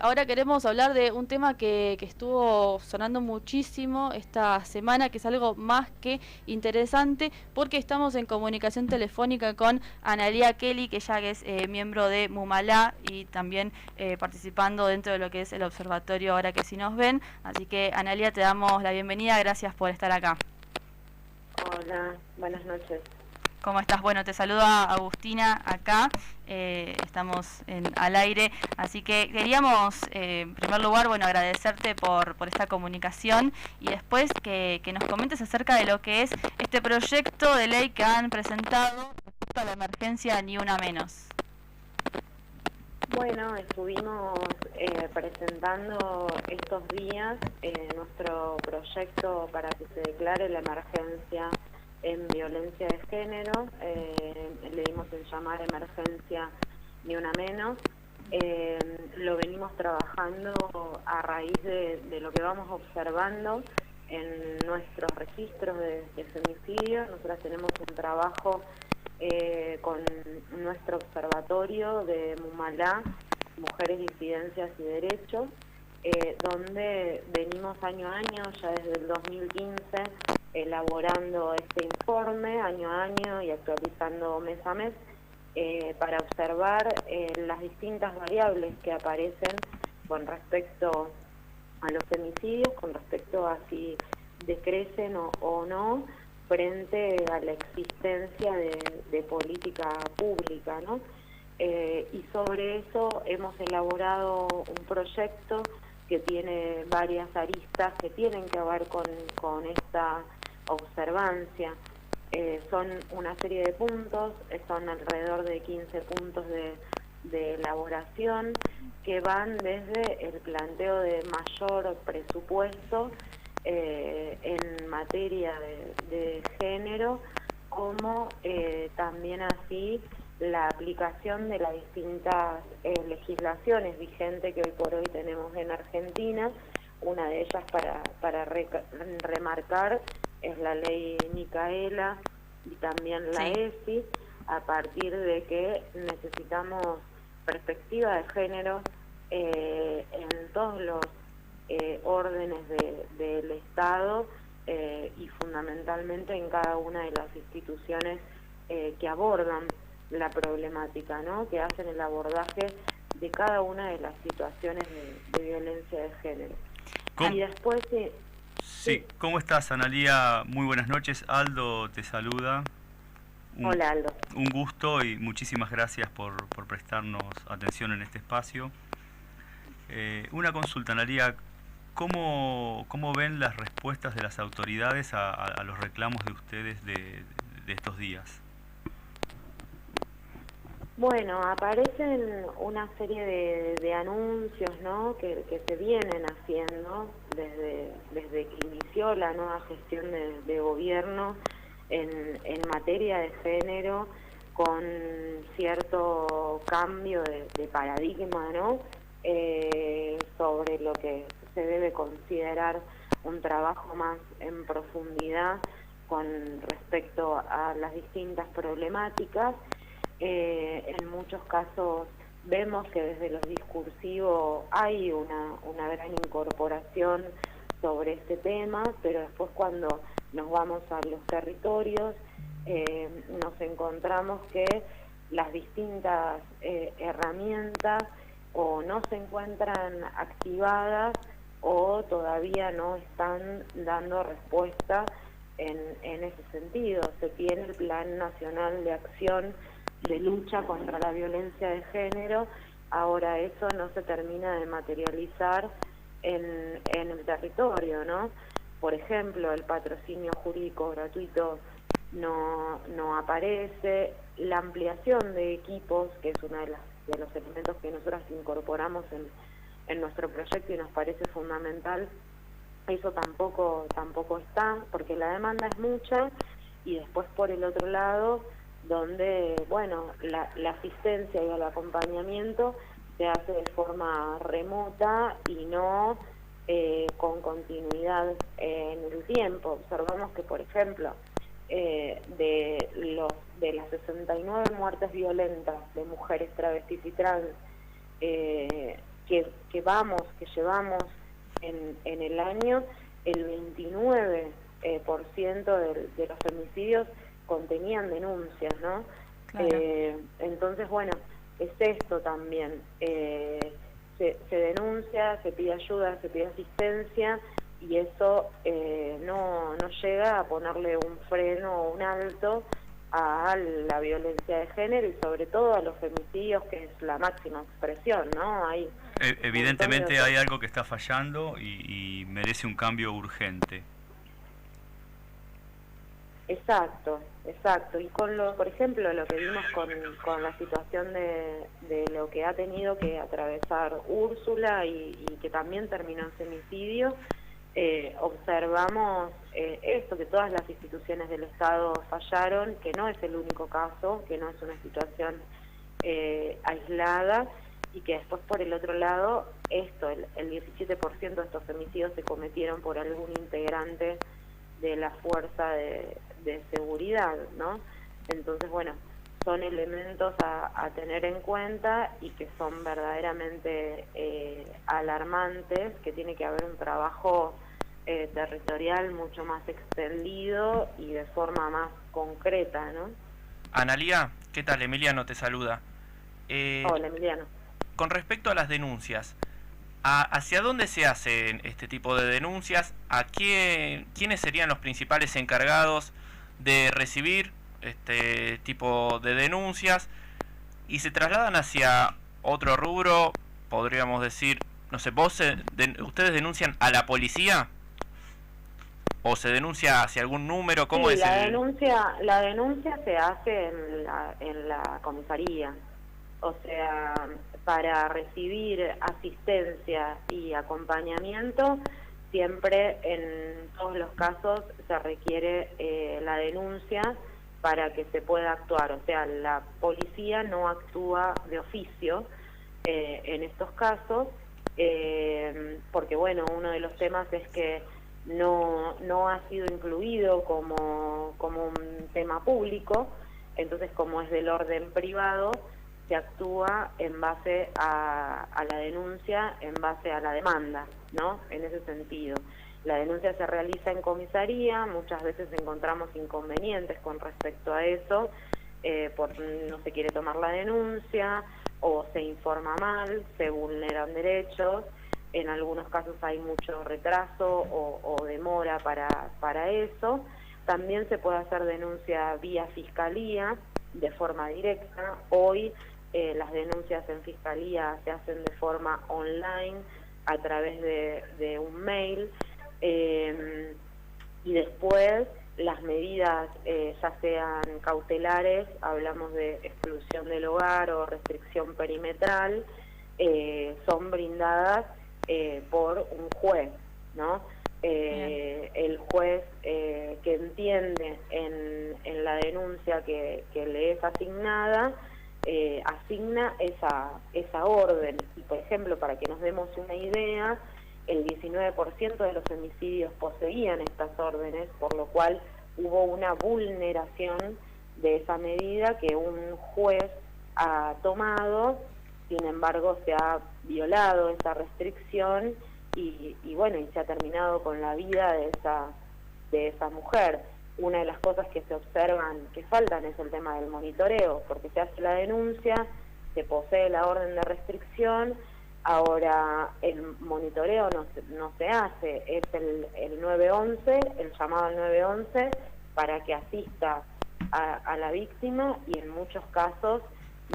Ahora queremos hablar de un tema que estuvo sonando muchísimo esta semana, que es algo más que interesante, porque estamos en comunicación telefónica con Analía Kelly, que ella es miembro de Mumalá y también participando dentro de lo que es el observatorio Ahora que sí nos ven. Así que, Analía, te damos la bienvenida, gracias por estar acá. Hola, buenas noches. ¿Cómo estás? Bueno, te saluda Agustina acá, estamos al aire, así que queríamos, en primer lugar, bueno, agradecerte por esta comunicación y después que nos comentes acerca de lo que es este proyecto de ley que han presentado respecto a la emergencia Ni Una Menos. Bueno, estuvimos presentando estos días nuestro proyecto para que se declare la emergencia en violencia de género. Le dimos el llamar emergencia Ni Una Menos. Lo venimos trabajando a raíz de lo que vamos observando en nuestros registros de femicidio. Nosotras tenemos un trabajo con nuestro observatorio de Mumalá, Mujeres, Disidencias y Derechos, donde venimos año a año, ya desde el 2015, elaborando este informe año a año y actualizando mes a mes, para observar las distintas variables que aparecen con respecto a los femicidios, con respecto a si decrecen o no, frente a la existencia de política pública, ¿no? Y sobre eso hemos elaborado un proyecto que tiene varias aristas que tienen que ver con esta observancia. Son una serie de puntos, son alrededor de 15 puntos de elaboración que van desde el planteo de mayor presupuesto en materia de género, como también así la aplicación de las distintas legislaciones vigentes que hoy por hoy tenemos en Argentina. Una de ellas para remarcar es la ley Micaela y también la ESI, a partir de que necesitamos perspectiva de género en todos los órdenes del Estado y fundamentalmente en cada una de las instituciones que abordan la problemática, ¿no? Que hacen el abordaje de cada una de las situaciones de violencia de género. ¿Cómo? Y después... Sí, ¿cómo estás, Analía? Muy buenas noches, Aldo te saluda. Hola, Aldo. Un gusto y muchísimas gracias por prestarnos atención en este espacio. Una consulta, Analía, ¿cómo ven las respuestas de las autoridades a los reclamos de ustedes de estos días? Bueno, aparecen una serie de anuncios, ¿no?, que se vienen haciendo desde que inició la nueva gestión de gobierno en materia de género, con cierto cambio de paradigma, ¿no?, sobre lo que se debe considerar un trabajo más en profundidad con respecto a las distintas problemáticas. En muchos casos vemos que desde los discursivos hay una gran incorporación sobre este tema, pero después cuando nos vamos a los territorios nos encontramos que las distintas herramientas o no se encuentran activadas o todavía no están dando respuesta en ese sentido. Se tiene el Plan Nacional de Acción de lucha contra la violencia de género, ahora eso no se termina de materializar en el territorio, ¿no? Por ejemplo, el patrocinio jurídico gratuito no aparece, la ampliación de equipos, que es uno de los elementos que nosotros incorporamos en nuestro proyecto y nos parece fundamental, eso tampoco está, porque la demanda es mucha, y después por el otro lado, donde, bueno, la asistencia y el acompañamiento se hace de forma remota y no con continuidad en el tiempo. Observamos que, por ejemplo, de las 69 muertes violentas de mujeres travestis y trans que llevamos en el año, el 29% de los femicidios contenían denuncias, ¿no? Claro. Entonces, bueno, es esto también. Se denuncia, se pide ayuda, se pide asistencia, y eso no llega a ponerle un freno o un alto a la violencia de género y sobre todo a los femicidios, que es la máxima expresión, ¿no? Evidentemente hay algo que está fallando y merece un cambio urgente. Exacto. Y por ejemplo, lo que vimos con la situación de lo que ha tenido que atravesar Úrsula y que también terminó en femicidio, observamos esto, que todas las instituciones del Estado fallaron, que no es el único caso, que no es una situación aislada, y que después, por el otro lado, el 17% de estos femicidios se cometieron por algún integrante de la fuerza de seguridad, ¿no? Entonces, bueno, son elementos a tener en cuenta y que son verdaderamente alarmantes, que tiene que haber un trabajo territorial mucho más extendido y de forma más concreta, ¿no? Analía, ¿qué tal? Emiliano te saluda. Hola, Emiliano. Con respecto a las denuncias, ¿hacia dónde se hacen este tipo de denuncias? ¿Quiénes serían los principales encargados de recibir este tipo de denuncias? ¿Y se trasladan hacia otro rubro? Podríamos decir, no sé, ¿ustedes denuncian a la policía? ¿O se denuncia hacia algún número? ¿Cómo es la denuncia se hace en la comisaría. O sea, para recibir asistencia y acompañamiento, siempre en todos los casos se requiere la denuncia para que se pueda actuar. O sea, la policía no actúa de oficio en estos casos, porque bueno, uno de los temas es que no ha sido incluido como un tema público. Entonces, como es del orden privado, se actúa en base a la denuncia, en base a la demanda, ¿no? En ese sentido. La denuncia se realiza en comisaría, muchas veces encontramos inconvenientes con respecto a eso, no se quiere tomar la denuncia, o se informa mal, se vulneran derechos, en algunos casos hay mucho retraso o demora para eso. También se puede hacer denuncia vía fiscalía, de forma directa. Hoy las denuncias en fiscalía se hacen de forma online, a través de un mail, y después las medidas, ya sean cautelares, hablamos de exclusión del hogar o restricción perimetral, son brindadas por un juez, ¿no? El juez que entiende en la denuncia que le es asignada, asigna esa orden. Y, por ejemplo, para que nos demos una idea, el 19% de los femicidios poseían estas órdenes, por lo cual hubo una vulneración de esa medida que un juez ha tomado. Sin embargo, se ha violado esa restricción y bueno, y se ha terminado con la vida de esa mujer. Una de las cosas que se observan que faltan es el tema del monitoreo, porque se hace la denuncia, se posee la orden de restricción, ahora el monitoreo no se hace, es el 911, el llamado al 911 para que asista a la víctima, y en muchos casos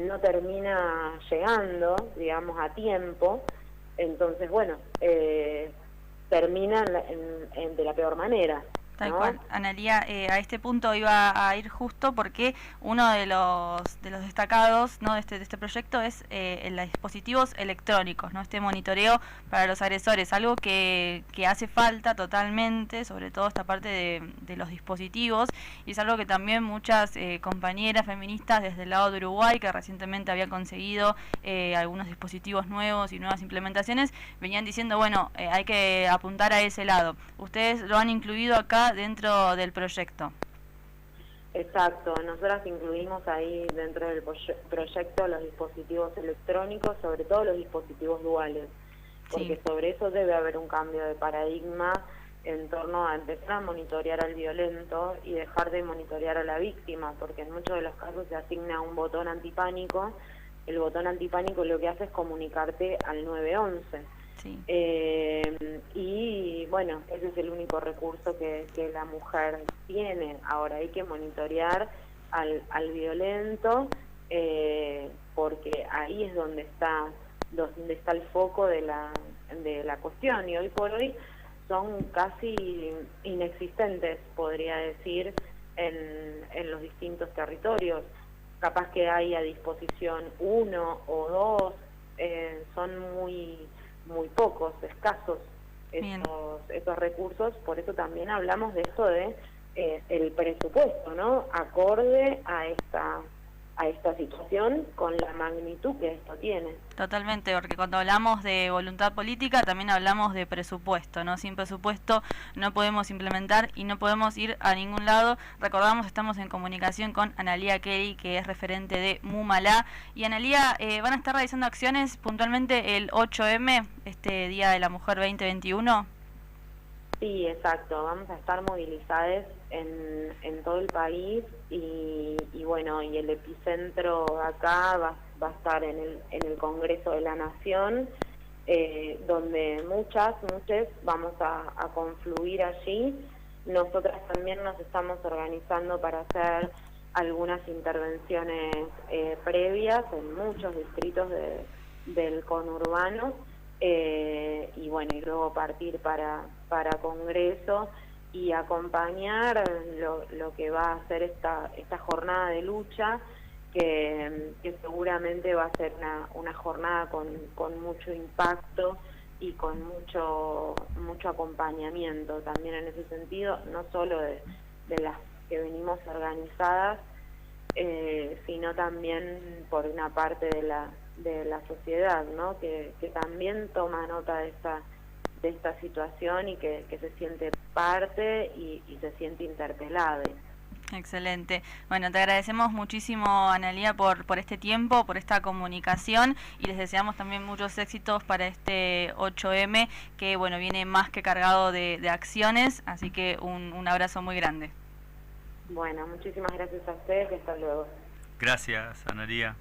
no termina llegando, digamos, a tiempo. Entonces, bueno, termina de la peor manera. Tal cual. Analía, a este punto iba a ir justo porque uno de los destacados, ¿no?, de este proyecto es los dispositivos electrónicos, ¿no? Este monitoreo para los agresores, algo que hace falta totalmente, sobre todo esta parte de los dispositivos, y es algo que también muchas compañeras feministas desde el lado de Uruguay, que recientemente había conseguido algunos dispositivos nuevos y nuevas implementaciones, venían diciendo, bueno, hay que apuntar a ese lado. ¿Ustedes lo han incluido acá dentro del proyecto? Exacto, nosotras incluimos ahí dentro del proyecto los dispositivos electrónicos, sobre todo los dispositivos duales, porque sobre eso debe haber un cambio de paradigma en torno a empezar a monitorear al violento y dejar de monitorear a la víctima, porque en muchos de los casos se asigna un botón antipánico. El botón antipánico lo que hace es comunicarte al 911. Sí. Y bueno, ese es el único recurso que la mujer tiene. Ahora hay que monitorear al violento, porque ahí es donde está el foco de la cuestión, y hoy por hoy son casi inexistentes, podría decir, en los distintos territorios. Capaz que hay a disposición uno o dos, son muy pocos, escasos esos recursos. Por eso también hablamos de esto de el presupuesto, ¿no? Acorde a esta situación, con la magnitud que esto tiene. Totalmente, porque cuando hablamos de voluntad política también hablamos de presupuesto, ¿no? Sin presupuesto no podemos implementar y no podemos ir a ningún lado. Recordamos, estamos en comunicación con Analía Kelly, que es referente de MUMALA. Y Analía, ¿van a estar realizando acciones puntualmente el 8M, este Día de la Mujer 2021? Sí, exacto, vamos a estar movilizadas en todo el país, y bueno, y el epicentro acá va a estar en el Congreso de la Nación, donde muchas vamos a confluir allí. Nosotras también nos estamos organizando para hacer algunas intervenciones previas en muchos distritos del conurbano, y bueno, y luego partir para Congreso y acompañar lo que va a ser esta jornada de lucha, que seguramente va a ser una jornada con mucho impacto y con mucho acompañamiento también en ese sentido, no solo de las que venimos organizadas, sino también por una parte de la sociedad, ¿no? Que también toma nota de esta situación y que se siente parte y se siente interpelada. Excelente. Bueno, te agradecemos muchísimo, Analía, por este tiempo, por esta comunicación, y les deseamos también muchos éxitos para este 8M, que bueno, viene más que cargado de acciones, así que un abrazo muy grande. Bueno, muchísimas gracias a ustedes y hasta luego. Gracias, Analía.